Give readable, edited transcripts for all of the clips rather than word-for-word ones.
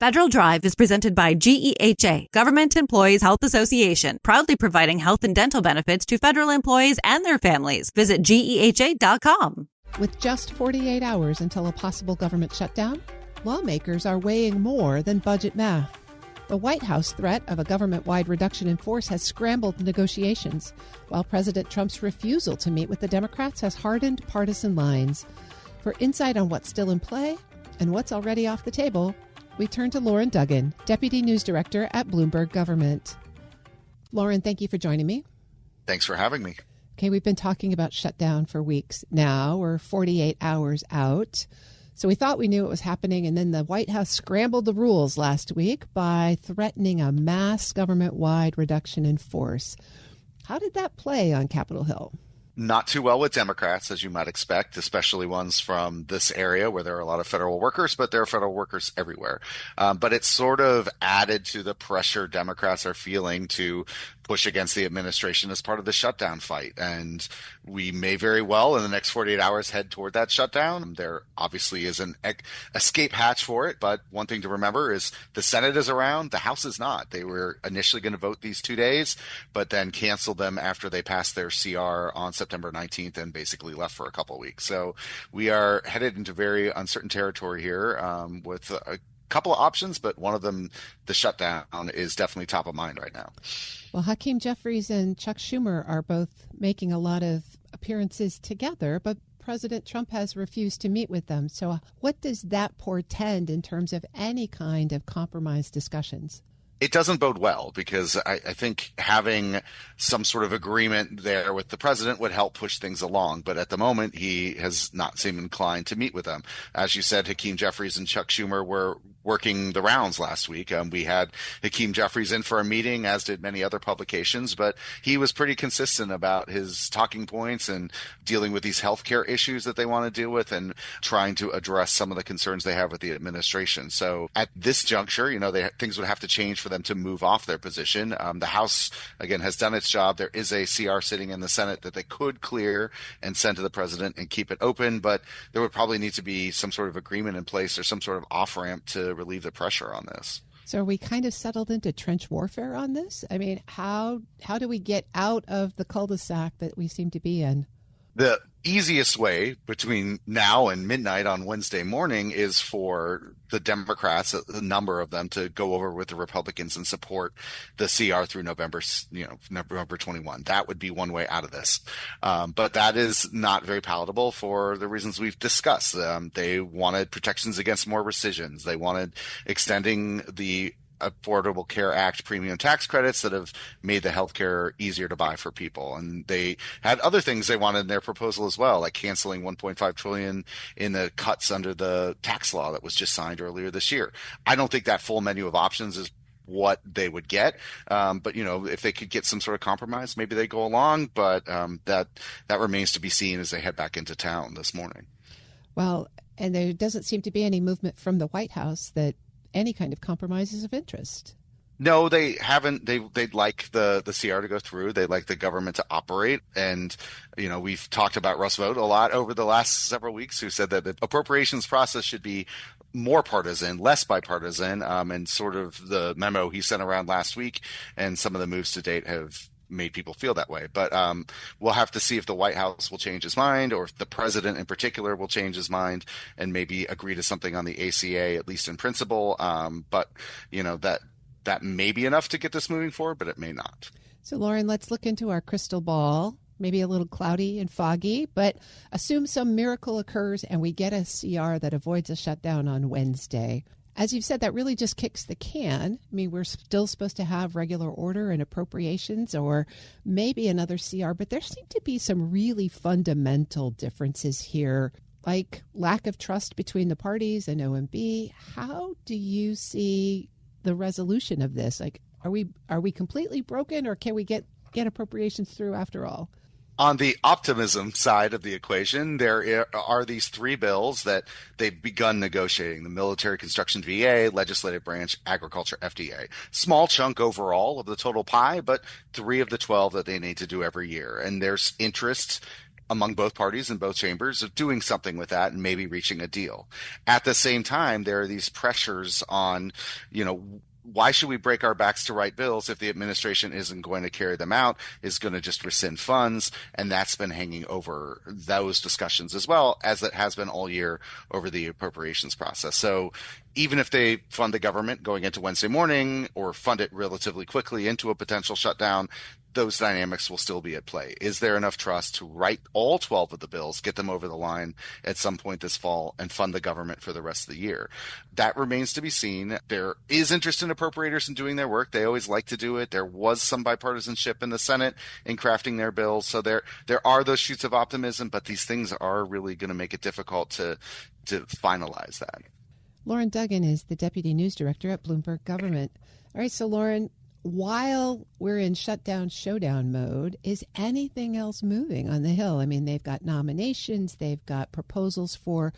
Federal Drive is presented by GEHA, Government Employees Health Association, proudly providing health and dental benefits to federal employees and their families. Visit GEHA.com. With just 48 hours until a possible government shutdown, lawmakers are weighing more than budget math. The White House threat of a government-wide reduction in force has scrambled negotiations, while President Trump's refusal to meet with the Democrats has hardened partisan lines. For insight on what's still in play and what's already off the table, we turn to Lauren Duggan, Deputy News Director at Bloomberg Government. Lauren, thank you for joining me. Thanks for having me. Okay, we've been talking about shutdown for weeks now. We're 48 hours out. So we thought we knew what was happening, and then the White House scrambled the rules last week by threatening a mass government-wide reduction in force. How did that play on Capitol Hill? Not too well with Democrats, as you might expect, especially ones from this area where there are a lot of federal workers, but there are federal workers everywhere. But it sort of added to the pressure Democrats are feeling to push against the administration as part of the shutdown fight. And we may very well in the next 48 hours head toward that shutdown. There obviously is an escape hatch for it. But one thing to remember is the Senate is around. The House is not. They were initially going to vote these 2 days, but then canceled them after they passed their CR on September 19th and basically left for a couple of weeks. So we are headed into very uncertain territory here with a couple of options, but one of them, the shutdown, is definitely top of mind right now. Well, Hakeem Jeffries and Chuck Schumer are both making a lot of appearances together, but President Trump has refused to meet with them. So what does that portend in terms of any kind of compromise discussions? It doesn't bode well because I think having some sort of agreement there with the president would help push things along. But at the moment, he has not seemed inclined to meet with them. As you said, Hakeem Jeffries and Chuck Schumer were working the rounds last week. We had Hakeem Jeffries in for a meeting, as did many other publications, but he was pretty consistent about his talking points and dealing with these healthcare issues that they want to deal with and trying to address some of the concerns they have with the administration. So at this juncture, things would have to change for them to move off their position. The House, again, has done its job. There is a CR sitting in the Senate that they could clear and send to the president and keep it open, but there would probably need to be some sort of agreement in place or some sort of off-ramp to relieve the pressure on this. So are we kind of settled into trench warfare on this? I mean, how do we get out of the cul-de-sac that we seem to be in? The easiest way between now and midnight on Wednesday morning is for the Democrats, a number of them, to go over with the Republicans and support the CR through November 21. That would be one way out of this. But that is not very palatable for the reasons we've discussed. They wanted protections against more rescissions. They wanted extending the Affordable Care Act premium tax credits that have made the healthcare easier to buy for people. And they had other things they wanted in their proposal as well, like canceling $1.5 trillion in the cuts under the tax law that was just signed earlier this year. I don't think that full menu of options is what they would get. But, if they could get some sort of compromise, maybe they go along. But that remains to be seen as they head back into town this morning. Well, and there doesn't seem to be any movement from the White House that any kind of compromise is of interest. No, they haven't. They'd like the CR to go through. They'd like the government to operate. And, we've talked about Russ Vought a lot over the last several weeks, who said that the appropriations process should be more partisan, less bipartisan. And sort of the memo he sent around last week and some of the moves to date have made people feel that way. But we'll have to see if the White House will change his mind, or if the president in particular will change his mind and maybe agree to something on the ACA, at least in principle. But, that may be enough to get this moving forward, but it may not. So, Lauren, let's look into our crystal ball. Maybe a little cloudy and foggy, but assume some miracle occurs and we get a CR that avoids a shutdown on Wednesday. As you've said, that really just kicks the can. I mean, we're still supposed to have regular order and appropriations or maybe another CR, but there seem to be some really fundamental differences here, like lack of trust between the parties and OMB. How do you see the resolution of this? Like, are we completely broken, or can we get appropriations through after all? On the optimism side of the equation, there are these three bills that they've begun negotiating: the military construction VA, legislative branch, agriculture FDA. Small chunk overall of the total pie, but 3 of the 12 that they need to do every year. And there's interest among both parties in both chambers of doing something with that and maybe reaching a deal. At the same time, there are these pressures on, why should we break our backs to write bills if the administration isn't going to carry them out, is going to just rescind funds? And that's been hanging over those discussions as well as it has been all year over the appropriations process. So even if they fund the government going into Wednesday morning or fund it relatively quickly into a potential shutdown, those dynamics will still be at play. Is there enough trust to write all 12 of the bills, get them over the line at some point this fall, and fund the government for the rest of the year? That remains to be seen. There is interest in appropriators in doing their work. They always like to do it. There was some bipartisanship in the Senate in crafting their bills. So there are those shoots of optimism, but these things are really going to make it difficult to finalize that. Lauren Duggan is the Deputy News Director at Bloomberg Government. All right, so Lauren, while we're in shutdown showdown mode, is anything else moving on the Hill? I mean, they've got nominations, they've got proposals for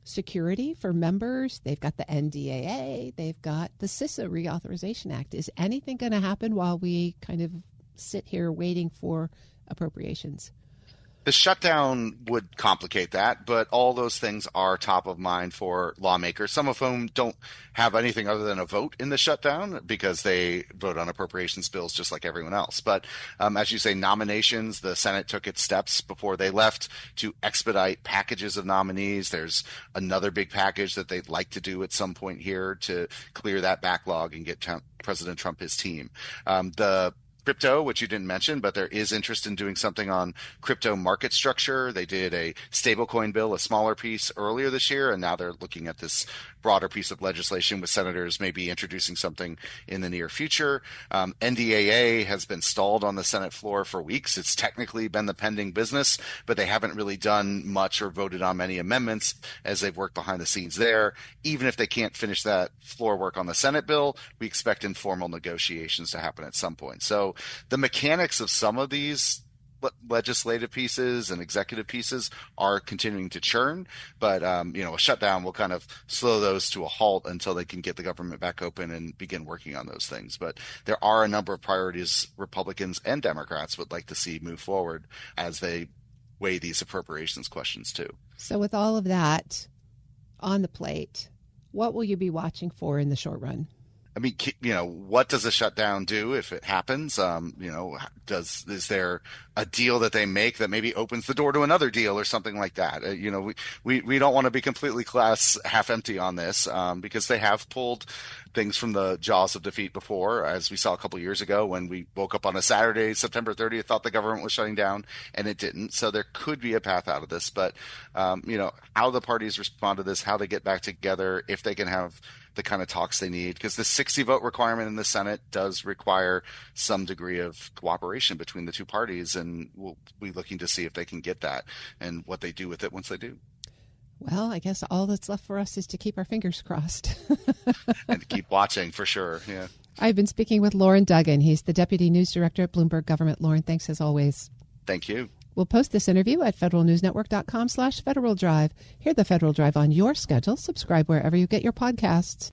security for members, they've got the NDAA, they've got the CISA Reauthorization Act. Is anything going to happen while we kind of sit here waiting for appropriations? The shutdown would complicate that, but all those things are top of mind for lawmakers, some of whom don't have anything other than a vote in the shutdown because they vote on appropriations bills just like everyone else. But as you say, nominations, the Senate took its steps before they left to expedite packages of nominees. There's another big package that they'd like to do at some point here to clear that backlog and get President Trump his team. The crypto, which you didn't mention, but there is interest in doing something on crypto market structure. They did a stablecoin bill, a smaller piece earlier this year, and now they're looking at this broader piece of legislation with senators maybe introducing something in the near future. NDAA has been stalled on the Senate floor for weeks. It's technically been the pending business, but they haven't really done much or voted on many amendments as they've worked behind the scenes there. Even if they can't finish that floor work on the Senate bill, we expect informal negotiations to happen at some point. So the mechanics of some of these legislative pieces and executive pieces are continuing to churn, but a shutdown will kind of slow those to a halt until they can get the government back open and begin working on those things. But there are a number of priorities Republicans and Democrats would like to see move forward as they weigh these appropriations questions too. So with all of that on the plate, what will you be watching for in the short run? I mean, what does a shutdown do if it happens? Is there a deal that they make that maybe opens the door to another deal or something like that? We don't want to be completely glass half empty on this because they have pulled things from the jaws of defeat before, as we saw a couple of years ago when we woke up on a Saturday, September 30th, thought the government was shutting down, and it didn't. So there could be a path out of this. But, how the parties respond to this, how they get back together, if they can have the kind of talks they need, because the 60 vote requirement in the Senate does require some degree of cooperation between the two parties, and we'll be looking to see if they can get that and what they do with it once they do. Well, I guess all that's left for us is to keep our fingers crossed. And to keep watching for sure. Yeah. I've been speaking with Lauren Duggan. He's the Deputy News Director at Bloomberg Government. Lauren, thanks as always. Thank you. We'll post this interview at federalnewsnetwork.com/Federal Drive. Hear the Federal Drive on your schedule. Subscribe wherever you get your podcasts.